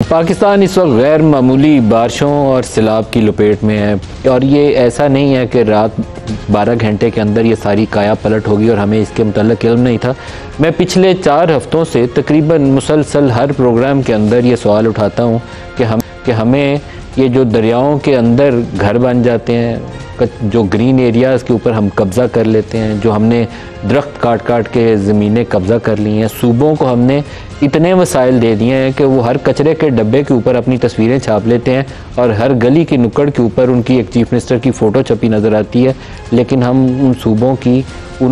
पाकिस्तान इस वक्त गैर मामूली बारिशों और सैलाब की लपेट में है और ये ऐसा नहीं है कि रात 12 घंटे के अंदर ये सारी काया पलट होगी और हमें इसके मुतल्लिक़ इल्म नहीं था। मैं पिछले 4 हफ्तों से तकरीबन मुसलसल हर प्रोग्राम के अंदर ये सवाल उठाता हूँ कि हमें ये जो दरियाओं के अंदर घर बन जाते हैं, जो ग्रीन एरियाज़ के ऊपर हम कब्ज़ा कर लेते हैं, जो हमने दरख्त काट काट के ज़मीनें कब्ज़ा कर ली हैं, सूबों को हमने इतने वसाइल दे दिए हैं कि वो हर कचरे के डब्बे के ऊपर अपनी तस्वीरें छाप लेते हैं और हर गली की नुक्कड़ के ऊपर उनकी एक चीफ मिनिस्टर की फ़ोटो छपी नज़र आती है। लेकिन हम उन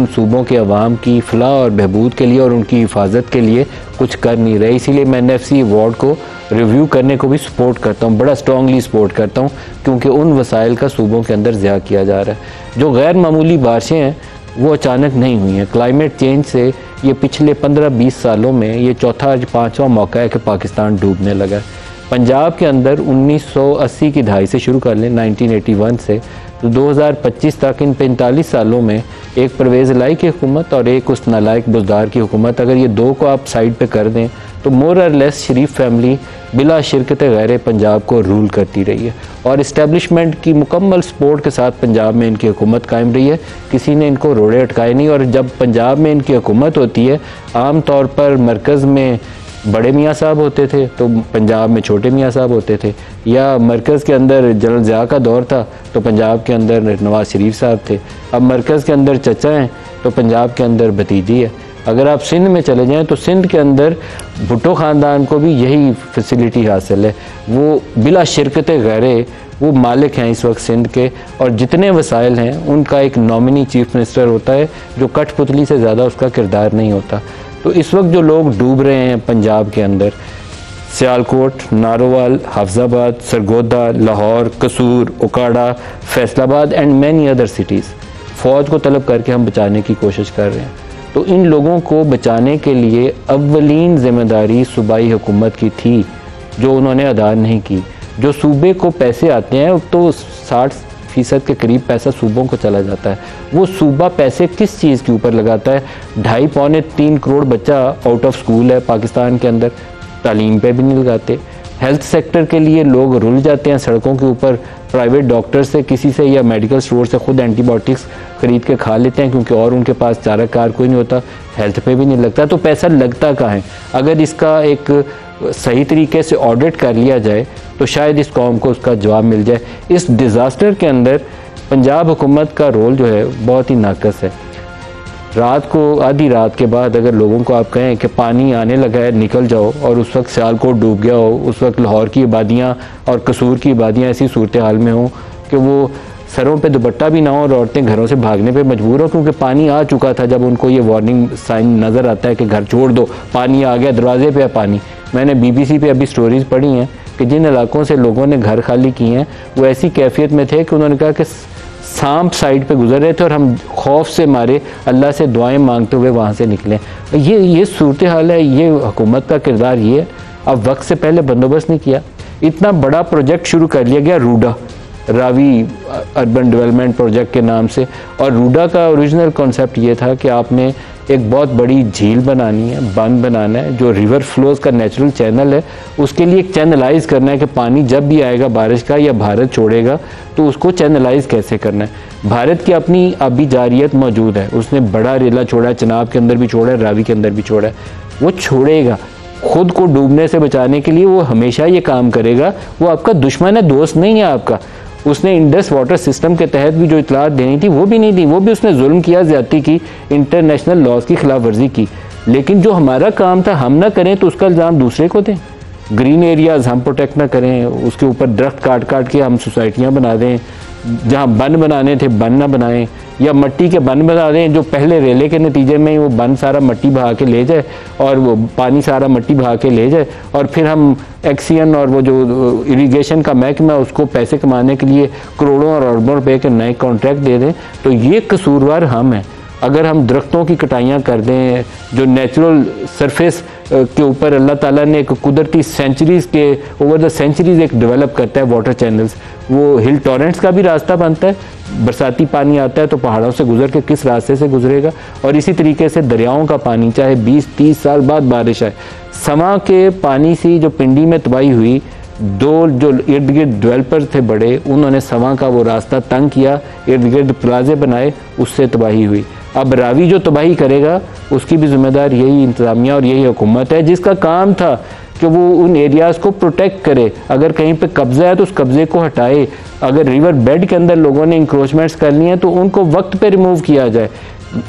सूबों के अवाम की फलाह और बहबूद के लिए और उनकी हिफाजत के लिए कुछ कर नहीं रहे। इसीलिए मैं NFC अवार्ड को रिव्यू करने को भी सपोर्ट करता हूँ, बड़ा स्ट्रॉन्गली सपोर्ट करता हूँ, क्योंकि उन वसाइल का सूबों के अंदर ज़िया किया जा रहा है। जो गैर मामूली बारिशें हैं वो अचानक नहीं हुई हैं। क्लाइमेट चेंज से ये पिछले 15-20 सालों में ये चौथा 5वां मौका है कि पाकिस्तान डूबने लगा है। पंजाब के अंदर 1980 की दहाई से शुरू कर लें, 1981 से तो 2025 तक इन 45 सालों में एक परवेज़ इलाही की हुकूमत और एक उस नालायक बुज़दार की हुकूमत, अगर ये दो को आप साइड पे कर दें तो मोर और लेस शरीफ फैमिली बिला शिरकत गैर पंजाब को रूल करती रही है और इस्टेब्लिशमेंट की मुकम्मल सपोर्ट के साथ पंजाब में इनकी हुकूमत कायम रही है। किसी ने इनको रोड़े अटकाए नहीं। और जब पंजाब में इनकी हुकूमत होती है, आम तौर पर मरकज़ में बड़े मियाँ साहब होते थे तो पंजाब में छोटे मियाँ साहब होते थे, या मरकज़ के अंदर जनरल ज़िया का दौर था तो पंजाब के अंदर नवाज़ शरीफ साहब थे। अब मरकज़ के अंदर चचा हैं तो पंजाब के अंदर भतीजी है। अगर आप सिंध में चले जाएं तो सिंध के अंदर भुट्टो ख़ानदान को भी यही फैसिलिटी हासिल है। वो बिला शिरकत गैरे वो मालिक हैं इस वक्त सिंध के, और जितने वसाइल हैं उनका एक नॉमिनी चीफ मिनिस्टर होता है जो कठपुतली से ज़्यादा उसका किरदार नहीं होता। तो इस वक्त जो लोग डूब रहे हैं पंजाब के अंदर, सियालकोट, नारोवाल, हाफजाबाद, सरगोदा, लाहौर, कसूर, उकाड़ा, Faisalabad and many other cities, फ़ौज को तलब करके हम बचाने की कोशिश कर रहे हैं। तो इन लोगों को बचाने के लिए अव्वलीन ज़िम्मेदारी सूबाई हुकूमत की थी जो उन्होंने अदा नहीं की। जो सूबे को पैसे आते हैं तो 60% के करीब पैसा सूबों को चला जाता है। वो सूबा पैसे किस चीज़ के ऊपर लगाता है? 2.5-3 करोड़ बच्चा आउट ऑफ स्कूल है पाकिस्तान के अंदर, तालीम पे भी नहीं लगाते। हेल्थ सेक्टर के लिए लोग रुल जाते हैं सड़कों के ऊपर, प्राइवेट डॉक्टर से किसी से या मेडिकल स्टोर से खुद एंटीबायोटिक्स ख़रीद के खा लेते हैं क्योंकि और उनके पास चारा कार कोई नहीं होता, हेल्थ पे भी नहीं लगता। तो पैसा लगता कहाँ है? अगर इसका एक सही तरीके से ऑडिट कर लिया जाए तो शायद इस कौम को उसका जवाब मिल जाए। इस डिज़ास्टर के अंदर पंजाब हुकूमत का रोल जो है बहुत ही नाकस है। रात को आधी रात के बाद अगर लोगों को आप कहें कि पानी आने लगा है निकल जाओ, और उस वक्त सियालकोट डूब गया हो, उस वक्त लाहौर की आबादियाँ और कसूर की आबादियाँ ऐसी सूरत हाल में हों कि वो सरों पे दुपट्टा भी ना हो और औरतें घरों से भागने पे मजबूर हो क्योंकि पानी आ चुका था, जब उनको ये वार्निंग साइन नज़र आता है कि घर छोड़ दो, पानी आ गया, दरवाजे पे है पानी। मैंने BBC पे अभी स्टोरीज़ पढ़ी हैं कि जिन इलाकों से लोगों ने घर खाली किए हैं वो ऐसी कैफियत में थे कि उन्होंने कहा कि सांप साइड पे गुजर रहे थे और हम खौफ से मारे अल्लाह से दुआएं मांगते हुए वहाँ से निकले। ये सूरत हाल है। ये हुकूमत का किरदार ये है। अब वक्त से पहले बंदोबस्त नहीं किया। इतना बड़ा प्रोजेक्ट शुरू कर लिया गया RUDA, Ravi urban development project के नाम से, और रूडा का ओरिजिनल कॉन्सेप्ट ये था कि आपने एक बहुत बड़ी झील बनानी है, बांध बनाना है जो रिवर फ्लोज का नेचुरल चैनल है, उसके लिए एक चैनलाइज करना है कि पानी जब भी आएगा बारिश का या भारत छोड़ेगा तो उसको चैनलाइज कैसे करना है। भारत की अपनी आबी जारियत मौजूद है, उसने बड़ा रेला छोड़ा है, चनाब के अंदर भी छोड़ा है, रावी के अंदर भी छोड़ा है, वो छोड़ेगा। खुद को डूबने से बचाने के लिए वो हमेशा ये काम करेगा। वो आपका दुश्मन है, दोस्त नहीं है आपका। उसने इंडस वाटर सिस्टम के तहत भी जो इतलात देनी थी वो भी नहीं दी, वो भी उसने जुल्म किया, ज़्यादती की, इंटरनेशनल लॉज की खिलाफ वर्जी की। लेकिन जो हमारा काम था हम ना करें तो उसका इल्ज़ाम दूसरे को दें। ग्रीन एरियाज़ हम प्रोटेक्ट ना करें, उसके ऊपर दरख्त काट काट के हम सोसाइटियाँ बना दें, जहाँ बन बनाने थे बन ना बनाएं, या मट्टी के बन बना दें जो पहले रेले के नतीजे में ही वो बन सारा मट्टी बहा के ले जाए और वो पानी सारा मट्टी बहा के ले जाए, और फिर हम एक्सियन और वो जो इरिगेशन का महकमा है उसको पैसे कमाने के लिए करोड़ों और अरबों रुपए के नए कॉन्ट्रैक्ट दे दें। तो ये कसूरवार हम हैं। अगर हम दरख्तों की कटाइयाँ कर दें, जो नेचुरल सरफेस के ऊपर अल्लाह ताला ने एक कुदरती सेंचुरीज़ के ओवर द सेंचुरीज़ एक डेवलप करता है वाटर चैनल्स, वो हिल टॉरेंट्स का भी रास्ता बनता है। बरसाती पानी आता है तो पहाड़ों से गुजर के किस रास्ते से गुजरेगा, और इसी तरीके से दरियाओं का पानी चाहे 20-30 साल बाद बारिश आए, समा के पानी से जो पिंडी में तबाही हुई, दो जो इर्द गिर्द डेवलपर थे बड़े, उन्होंने समा का वो रास्ता तंग किया, इर्द गिर्द प्लाजे बनाए, उससे तबाही हुई। अब रावी जो तबाही करेगा उसकी भी जिम्मेदार यही इंतज़ामिया और यही हुकूमत है, जिसका काम था कि वो उन एरियाज़ को प्रोटेक्ट करे। अगर कहीं पे कब्ज़ा है तो उस कब्ज़े को हटाए। अगर रिवर बेड के अंदर लोगों ने इंक्रोचमेंट्स करनी है तो उनको वक्त पे रिमूव किया जाए।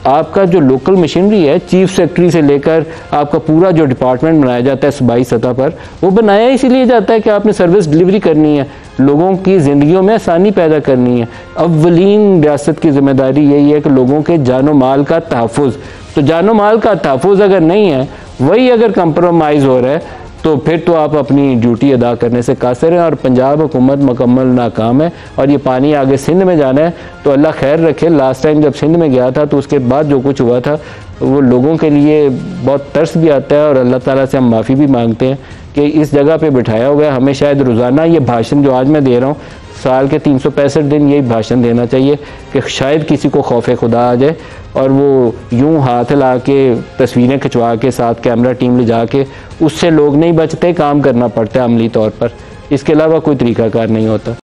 आपका जो लोकल मशीनरी है, चीफ सेक्रेटरी से लेकर आपका पूरा जो डिपार्टमेंट बनाया जाता है सूबाई सतह पर, वो बनाया इसीलिए जाता है कि आपने सर्विस डिलीवरी करनी है, लोगों की ज़िंदगियों में आसानी पैदा करनी है। अव्वलीन रियासत की जिम्मेदारी यही है कि लोगों के जानो माल का तहफ़्फ़ुज़। तो जानो माल का तहफ़्फ़ुज़ अगर नहीं है, वही अगर कंप्रोमाइज़ हो रहा है, तो फिर तो आप अपनी ड्यूटी अदा करने से कासिर हैं और पंजाब हुकूमत मुकम्मल नाकाम है। और ये पानी आगे सिंध में जाना है तो अल्लाह खैर रखे। लास्ट टाइम जब सिंध में गया था तो उसके बाद जो कुछ हुआ था वो लोगों के लिए बहुत तरस भी आता है और अल्लाह ताला से हम माफ़ी भी मांगते हैं कि इस जगह पे बिठाया हुआ है। हमें शायद रोज़ाना ये भाषण जो आज मैं दे रहा हूँ, साल के 365 दिन यही भाषण देना चाहिए कि शायद किसी को खौफ खुदा आ जाए और वो यूं हाथ ला के तस्वीरें खिंचवा के साथ कैमरा टीम ले जा के, उससे लोग नहीं बचते, काम करना पड़ता है अमली तौर पर। इसके अलावा कोई तरीक़ाकार नहीं होता।